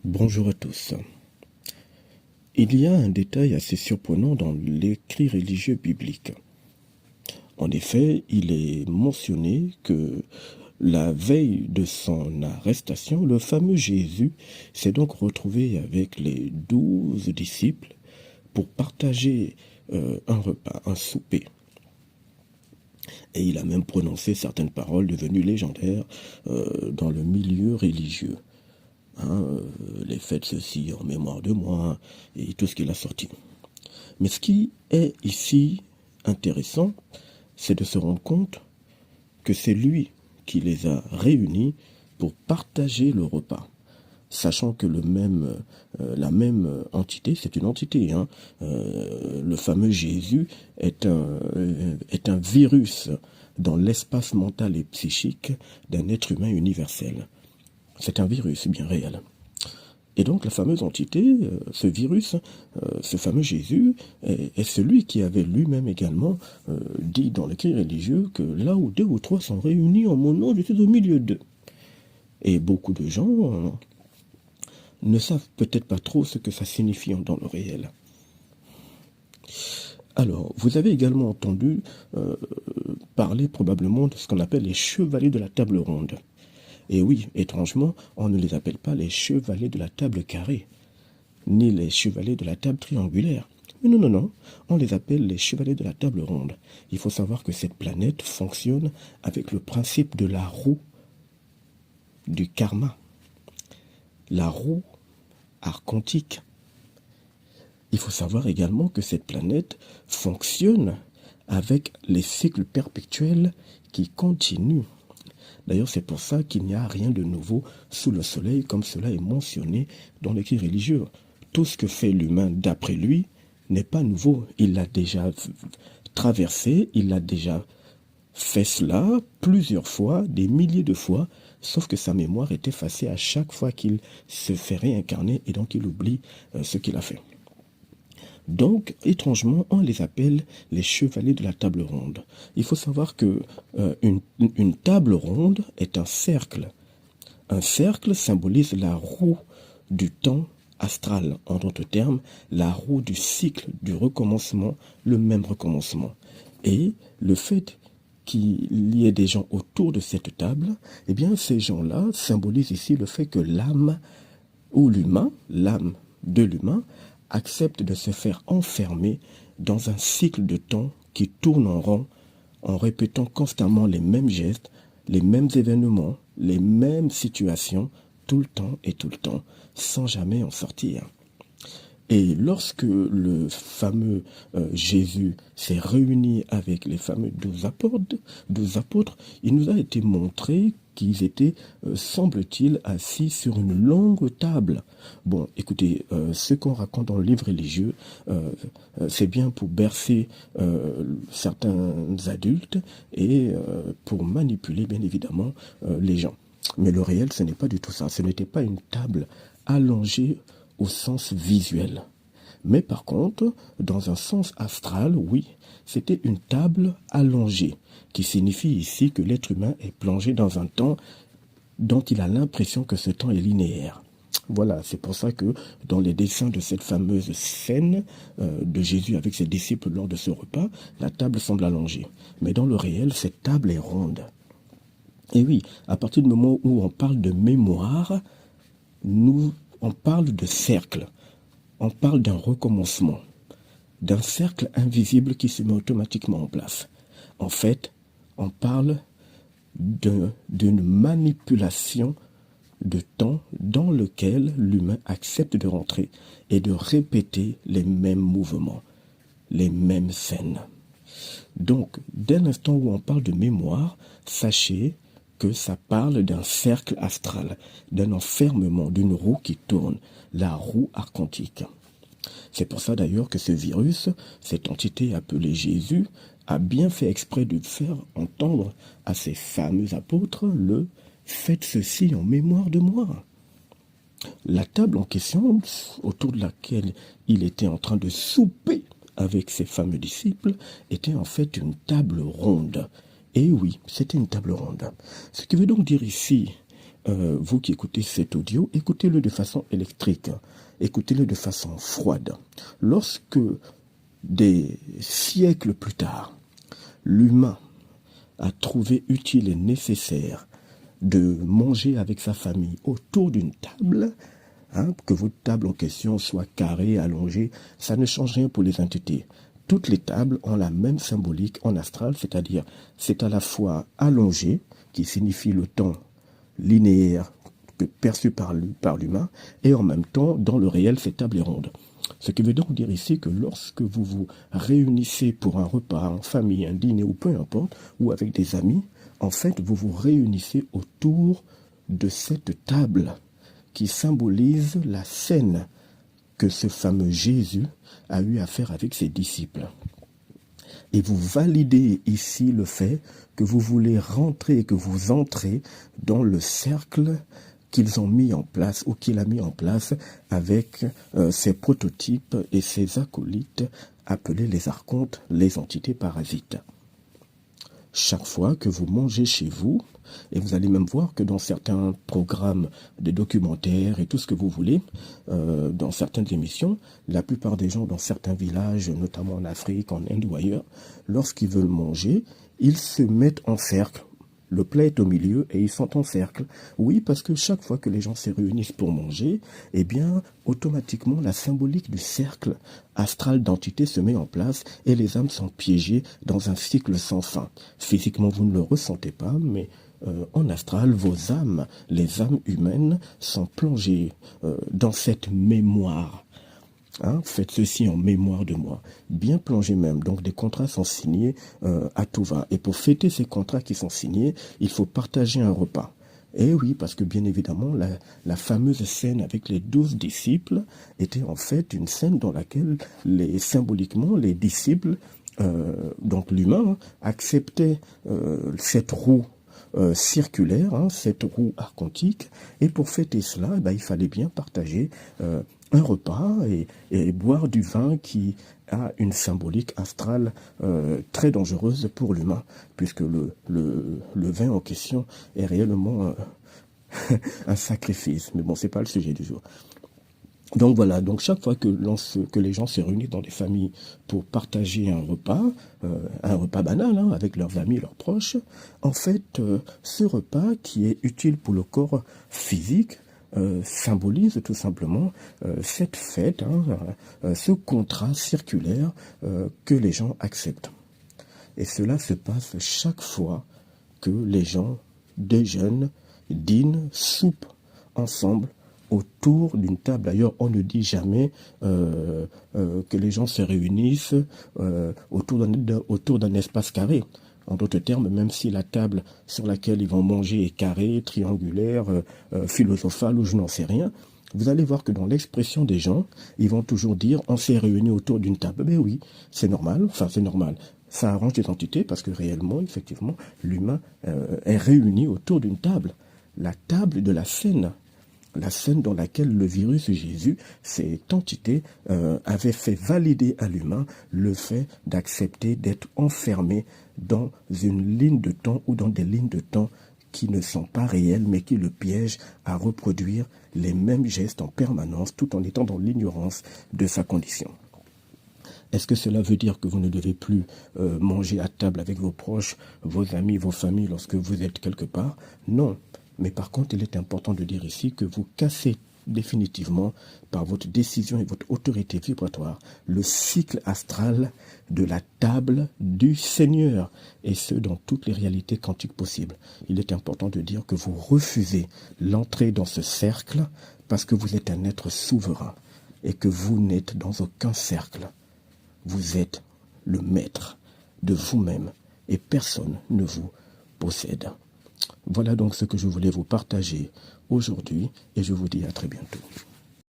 Bonjour à tous. Il y a un détail assez surprenant dans l'écrit religieux biblique. En effet, il est mentionné que la veille de son arrestation, le fameux Jésus s'est donc retrouvé avec les 12 disciples pour partager un repas, un souper. Et il a même prononcé certaines paroles devenues légendaires dans le milieu religieux. Les fêtes ceci en mémoire de moi, et tout ce qu'il a sorti. Mais ce qui est ici intéressant, c'est de se rendre compte que c'est lui qui les a réunis pour partager le repas. Sachant que la même entité, c'est une entité. Le fameux Jésus est un virus dans l'espace mental et psychique d'un être humain universel. C'est un virus bien réel. Et donc la fameuse entité, ce virus, ce fameux Jésus, est celui qui avait lui-même également dit dans l'écrit religieux que là où 2 ou 3 sont réunis en mon nom, je suis au milieu d'eux. Et beaucoup de gens ne savent peut-être pas trop ce que ça signifie dans le réel. Alors, vous avez également entendu parler probablement de ce qu'on appelle les chevaliers de la table ronde. Et oui, étrangement, on ne les appelle pas les chevaliers de la table carrée, ni les chevaliers de la table triangulaire. Mais non, on les appelle les chevaliers de la table ronde. Il faut savoir que cette planète fonctionne avec le principe de la roue du karma, la roue archontique. Il faut savoir également que cette planète fonctionne avec les cycles perpétuels qui continuent. D'ailleurs, c'est pour ça qu'il n'y a rien de nouveau sous le soleil, comme cela est mentionné dans l'écrit religieux. Tout ce que fait l'humain d'après lui n'est pas nouveau. Il l'a déjà traversé, il a déjà fait cela plusieurs fois, des milliers de fois, sauf que sa mémoire est effacée à chaque fois qu'il se fait réincarner et donc il oublie ce qu'il a fait. Donc, étrangement, on les appelle les chevaliers de la table ronde. Il faut savoir que une table ronde est un cercle. Un cercle symbolise la roue du temps astral, en d'autres termes, la roue du cycle, du recommencement, le même recommencement. Et le fait qu'il y ait des gens autour de cette table, eh bien, ces gens-là symbolisent ici le fait que l'âme ou l'humain, l'âme de l'humain, accepte de se faire enfermer dans un cycle de temps qui tourne en rond en répétant constamment les mêmes gestes, les mêmes événements, les mêmes situations, tout le temps, sans jamais en sortir. Et lorsque le fameux Jésus s'est réuni avec les fameux 12 apôtres, il nous a été montré qu'ils étaient, semble-t-il, assis sur une longue table. Bon, écoutez, ce qu'on raconte dans le livre religieux, c'est bien pour bercer certains adultes et pour manipuler, bien évidemment, les gens. Mais le réel, ce n'est pas du tout ça. Ce n'était pas une table allongée au sens visuel. Mais par contre, dans un sens astral, oui, c'était une table allongée, qui signifie ici que l'être humain est plongé dans un temps dont il a l'impression que ce temps est linéaire. Voilà, c'est pour ça que dans les dessins de cette fameuse scène de Jésus avec ses disciples lors de ce repas, la table semble allongée. Mais dans le réel, cette table est ronde. Et oui, à partir du moment où on parle de mémoire, on parle de cercle, on parle d'un recommencement, d'un cercle invisible qui se met automatiquement en place. En fait, on parle d'une manipulation de temps dans lequel l'humain accepte de rentrer et de répéter les mêmes mouvements, les mêmes scènes. Donc, dès l'instant où on parle de mémoire, sachez que ça parle d'un cercle astral, d'un enfermement, d'une roue qui tourne, la roue archontique. C'est pour ça d'ailleurs que ce virus, cette entité appelée Jésus, a bien fait exprès de faire entendre à ses fameux apôtres le « faites ceci en mémoire de moi ». La table en question, autour de laquelle il était en train de souper avec ses fameux disciples, était en fait une table ronde. Et oui, c'était une table ronde. Ce qui veut donc dire ici vous qui écoutez cet audio, écoutez-le de façon électrique, écoutez-le de façon froide. Lorsque des siècles plus tard, l'humain a trouvé utile et nécessaire de manger avec sa famille autour d'une table, que votre table en question soit carrée, allongée, ça ne change rien pour les entités. Toutes les tables ont la même symbolique en astral, c'est-à-dire c'est à la fois allongé, qui signifie le temps linéaire perçu par l'humain, et en même temps, dans le réel, cette table est ronde. Ce qui veut donc dire ici que lorsque vous vous réunissez pour un repas en famille, un dîner ou peu importe, ou avec des amis, en fait, vous vous réunissez autour de cette table qui symbolise la scène que ce fameux Jésus a eu à faire avec ses disciples. Et vous validez ici le fait que vous voulez rentrer, que vous entrez dans le cercle qu'ils ont mis en place ou qu'il a mis en place avec ses prototypes et ses acolytes appelés les archontes, les entités parasites. Chaque fois que vous mangez chez vous, et vous allez même voir que dans certains programmes de documentaires et tout ce que vous voulez, dans certaines émissions, la plupart des gens dans certains villages, notamment en Afrique, en Inde ou ailleurs, lorsqu'ils veulent manger, ils se mettent en cercle. Le plat est au milieu et ils sont en cercle. Oui, parce que chaque fois que les gens se réunissent pour manger, eh bien, automatiquement, la symbolique du cercle astral d'entité se met en place et les âmes sont piégées dans un cycle sans fin. Physiquement, vous ne le ressentez pas, mais en astral, vos âmes, les âmes humaines, sont plongées dans cette mémoire. Faites ceci en mémoire de moi, bien plongé même. Donc des contrats sont signés à tout va. Et pour fêter ces contrats qui sont signés, il faut partager un repas. Et oui, parce que bien évidemment, la fameuse scène avec les 12 disciples était en fait une scène dans laquelle symboliquement les disciples, donc l'humain, acceptait cette roue circulaire, cette roue archontique, et pour fêter cela, il fallait bien partager un repas et boire du vin qui a une symbolique astrale très dangereuse pour l'humain, puisque le vin en question est réellement un sacrifice. Mais bon, c'est pas le sujet du jour. Donc voilà, donc chaque fois que les gens se réunissent dans des familles pour partager un repas banal, avec leurs amis, leurs proches, en fait, ce repas qui est utile pour le corps physique symbolise tout simplement cette fête, ce contrat circulaire que les gens acceptent. Et cela se passe chaque fois que les gens déjeunent, dînent, soupent ensemble autour d'une table. D'ailleurs, on ne dit jamais que les gens se réunissent autour d'un espace carré. En d'autres termes, même si la table sur laquelle ils vont manger est carrée, triangulaire, philosophale ou je n'en sais rien, vous allez voir que dans l'expression des gens, ils vont toujours dire « on s'est réunis autour d'une table ». Ben oui, c'est normal, c'est normal. Ça arrange les entités parce que réellement, effectivement, l'humain est réuni autour d'une table. La table de la scène dans laquelle le virus Jésus, cette entité, avait fait valider à l'humain le fait d'accepter d'être enfermé dans une ligne de temps ou dans des lignes de temps qui ne sont pas réelles, mais qui le piègent à reproduire les mêmes gestes en permanence, tout en étant dans l'ignorance de sa condition. Est-ce que cela veut dire que vous ne devez plus manger à table avec vos proches, vos amis, vos familles lorsque vous êtes quelque part? Non. Mais par contre, il est important de dire ici que vous cassez définitivement, par votre décision et votre autorité vibratoire, le cycle astral de la table du Seigneur, et ce, dans toutes les réalités quantiques possibles. Il est important de dire que vous refusez l'entrée dans ce cercle parce que vous êtes un être souverain et que vous n'êtes dans aucun cercle. Vous êtes le maître de vous-même et personne ne vous possède. Voilà donc ce que je voulais vous partager aujourd'hui et je vous dis à très bientôt.